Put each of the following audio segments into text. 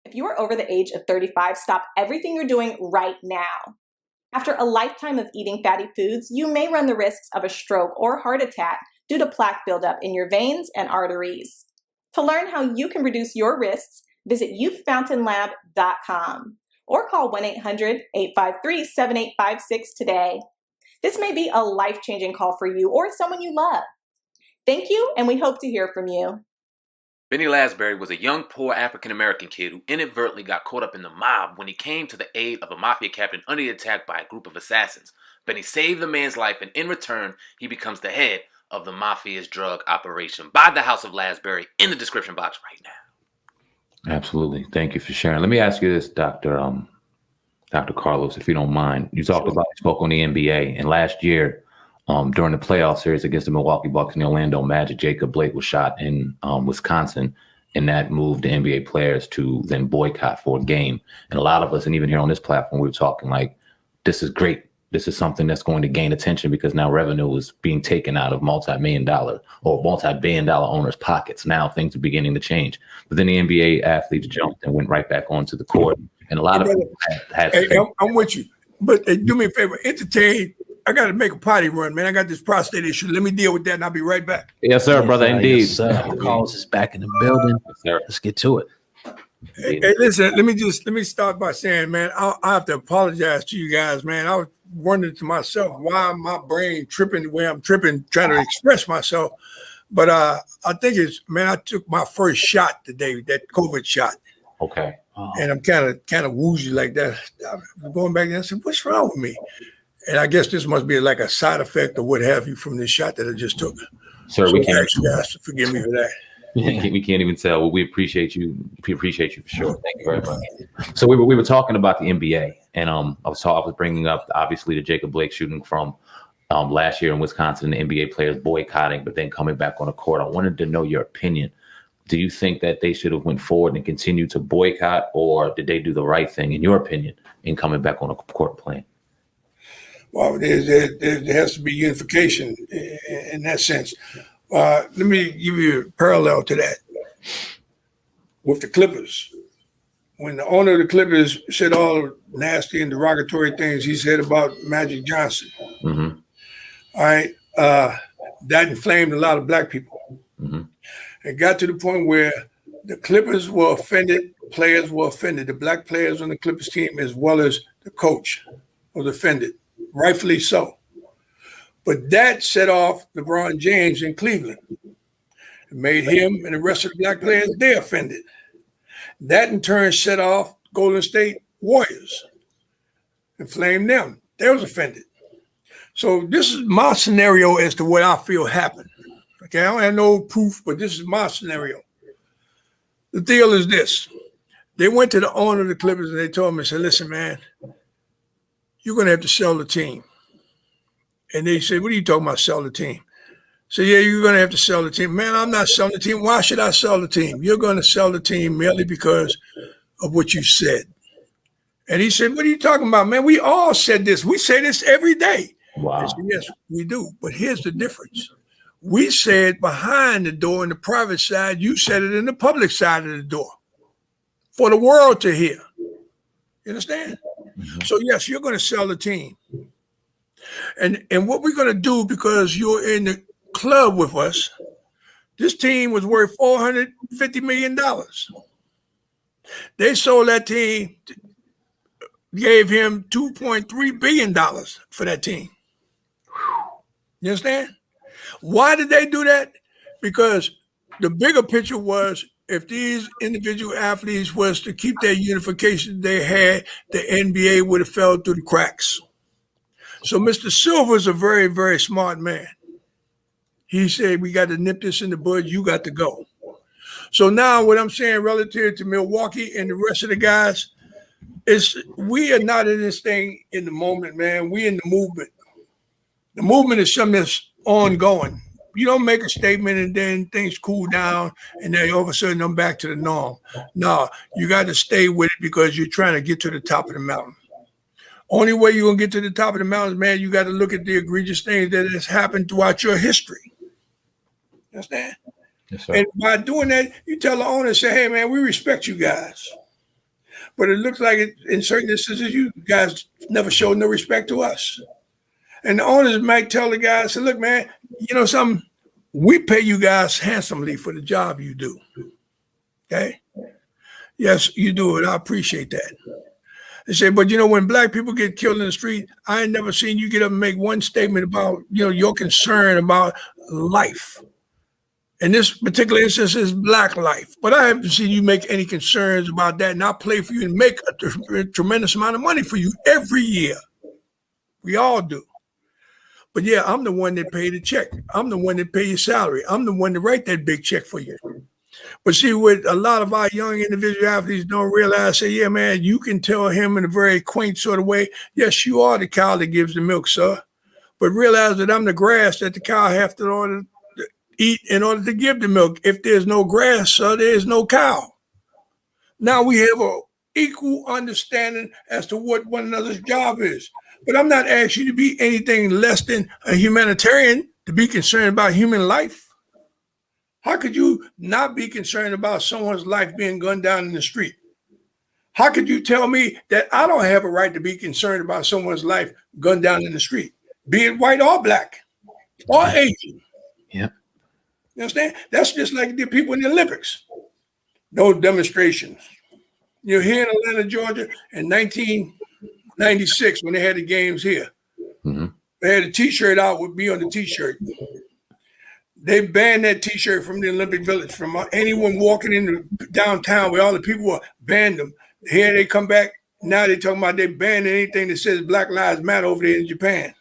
If you are over the age of 35, stop everything you're doing right now. After a lifetime of eating fatty foods, you may run the risks of a stroke or heart attack due to plaque buildup in your veins and arteries. To learn how you can reduce your risks, visit youthfountainlab.com or call 1-800-853-7856 today. This may be a life-changing call for you or someone you love. Thank you, and we hope to hear from you. Benny Lasbury was a young, poor African-American kid who inadvertently got caught up in the mob when he came to the aid of a mafia captain under the attack by a group of assassins. Benny saved the man's life, and in return, he becomes the head of the mafia's drug operation. Buy the House of Lasbury in the description box right now. Absolutely. Thank you for sharing. Let me ask you this, Dr. Carlos, if you don't mind. You spoke on the NBA, and last year, during the playoff series against the Milwaukee Bucks and the Orlando Magic, Jacob Blake was shot in Wisconsin, and that moved the NBA players to then boycott for a game. And a lot of us, and even here on this platform, we were talking like, this is great. This is something that's going to gain attention because now revenue is being taken out of multi-billion dollar owners' pockets. Now things are beginning to change. But then the NBA athletes jumped and went right back onto the court. And a lot of people had I'm with you. But do me a favor, entertain. I got to make a potty run, man. I got this prostate issue. Let me deal with that, and I'll be right back. Yes, sir, brother. Indeed. Yes, sir. Carlos is back in the building. Yes, sir. Let's get to it. Hey, listen. Let me start by saying, man, I have to apologize to you guys, man. I was wondering to myself why my brain tripping the way I'm tripping, trying to express myself. But I think it's, man, I took my first shot today, that COVID shot. Okay. And I'm kind of woozy like that. I'm going back there and said, what's wrong with me? And I guess this must be like a side effect or what have you from this shot that I just took. Sir, so we can't ask you guys to forgive me for that. We can't even tell. Well, we appreciate you. We appreciate you for sure. Thank you very much. So we were talking about the NBA, and I was bringing up obviously the Jacob Blake shooting from last year in Wisconsin, the NBA players boycotting, but then coming back on the court. I wanted to know your opinion. Do you think that they should have went forward and continued to boycott, or did they do the right thing, in your opinion, in coming back on a court playing? Well, there has to be unification in that sense. Let me give you a parallel to that. With the Clippers, when the owner of the Clippers said all nasty and derogatory things he said about Magic Johnson, mm-hmm. all right, that inflamed a lot of black people. Mm-hmm. It got to the point where the Clippers were offended, players were offended. The black players on the Clippers team, as well as the coach, was offended, rightfully so. But that set off LeBron James in Cleveland. It made him and the rest of the black players, they offended. That in turn set off Golden State Warriors, inflamed them. They was offended. So this is my scenario as to what I feel happened. Okay, I don't have no proof, but this is my scenario. The deal is this. They went to the owner of the Clippers and they told him, said, listen, man, you're going to have to sell the team. And they said, what are you talking about, sell the team? So, yeah, you're going to have to sell the team. Man, I'm not selling the team. Why should I sell the team? You're going to sell the team merely because of what you said. And he said, what are you talking about, man? We all said this. We say this every day. Wow. I said, yes, we do. But here's the difference. We said behind the door in the private side, you said it in the public side of the door for the world to hear. You understand? Mm-hmm. So, yes, you're going to sell the team. And what we're going to do, because you're in the club with us, this team was worth $450 million. They sold that team, gave him $2.3 billion for that team. You understand? Why did they do that? Because the bigger picture was, if these individual athletes was to keep their unification they had, the NBA would have fell through the cracks. So Mr. Silver's a very, very smart man. He said, we got to nip this in the bud. You got to go. So now what I'm saying relative to Milwaukee and the rest of the guys is we are not in this thing in the moment, man. We in the movement. The movement is something that's ongoing. You don't make a statement and then things cool down and then all of a sudden I'm back to the norm. No, you got to stay with it because you're trying to get to the top of the mountain. Only way you're going to get to the top of the mountain, man, you got to look at the egregious things that has happened throughout your history. Understand? Yes, sir. And by doing that, you tell the owner, say, hey, man, we respect you guys. But it looks like in certain instances, you guys never showed no respect to us. And the owners might tell the guys, say, look, man, you know something? We pay you guys handsomely for the job you do. Okay? Yes, you do it. I appreciate that. They say, but when black people get killed in the street, I ain't never seen you get up and make one statement about, your concern about life. In this particular instance, is black life. But I haven't seen you make any concerns about that. And I play for you and make a tremendous amount of money for you every year. We all do. But yeah, I'm the one that paid the check. I'm the one that pay your salary. I'm the one that write that big check for you. But see, what a lot of our young individual athletes don't realize, say, yeah, man, you can tell him in a very quaint sort of way, yes, you are the cow that gives the milk, sir. But realize that I'm the grass that the cow have to eat in order to give the milk. If there's no grass, sir, there's no cow. Now we have an equal understanding as to what one another's job is. But I'm not asking you to be anything less than a humanitarian to be concerned about human life. How could you not be concerned about someone's life being gunned down in the street? How could you tell me that I don't have a right to be concerned about someone's life gunned down in the street, be it white or black or Asian? Yeah. You understand? That's just like the people in the Olympics. No demonstrations. Here in Atlanta, Georgia, in 1996, when they had the games here, they had a T-shirt out with me on the T-shirt. They banned that T-shirt from the Olympic Village, from anyone walking in the downtown where all the people were, banned them. Here they come back. Now they're talking about they banned anything that says Black Lives Matter over there in Japan.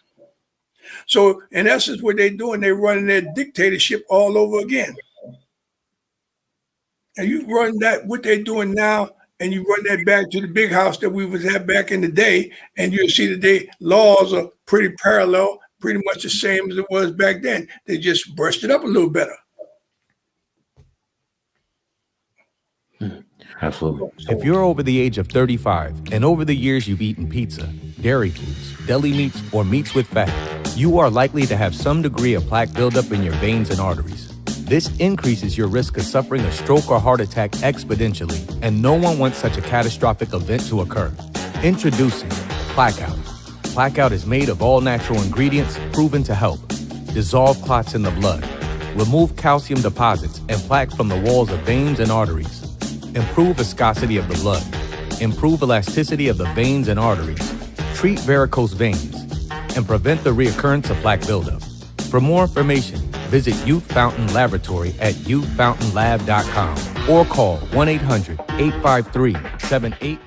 So in essence, what they're doing, they're running their dictatorship all over again. And you run that, what they're doing now, and you run that back to the big house that we was at back in the day, and you'll see that the laws are pretty parallel, pretty much the same as it was back then. They just brushed it up a little better. Absolutely. If you're over the age of 35 and over the years you've eaten pizza, dairy foods, deli meats, or meats with fat, you are likely to have some degree of plaque buildup in your veins and arteries. This increases your risk of suffering a stroke or heart attack exponentially, and no one wants such a catastrophic event to occur. Introducing Blackout. Blackout is made of all natural ingredients proven to help dissolve clots in the blood, remove calcium deposits and plaque from the walls of veins and arteries, improve viscosity of the blood, improve elasticity of the veins and arteries, treat varicose veins, and prevent the reoccurrence of plaque buildup. For more information, visit Youth Fountain Laboratory at youthfountainlab.com or call 1-800-853-78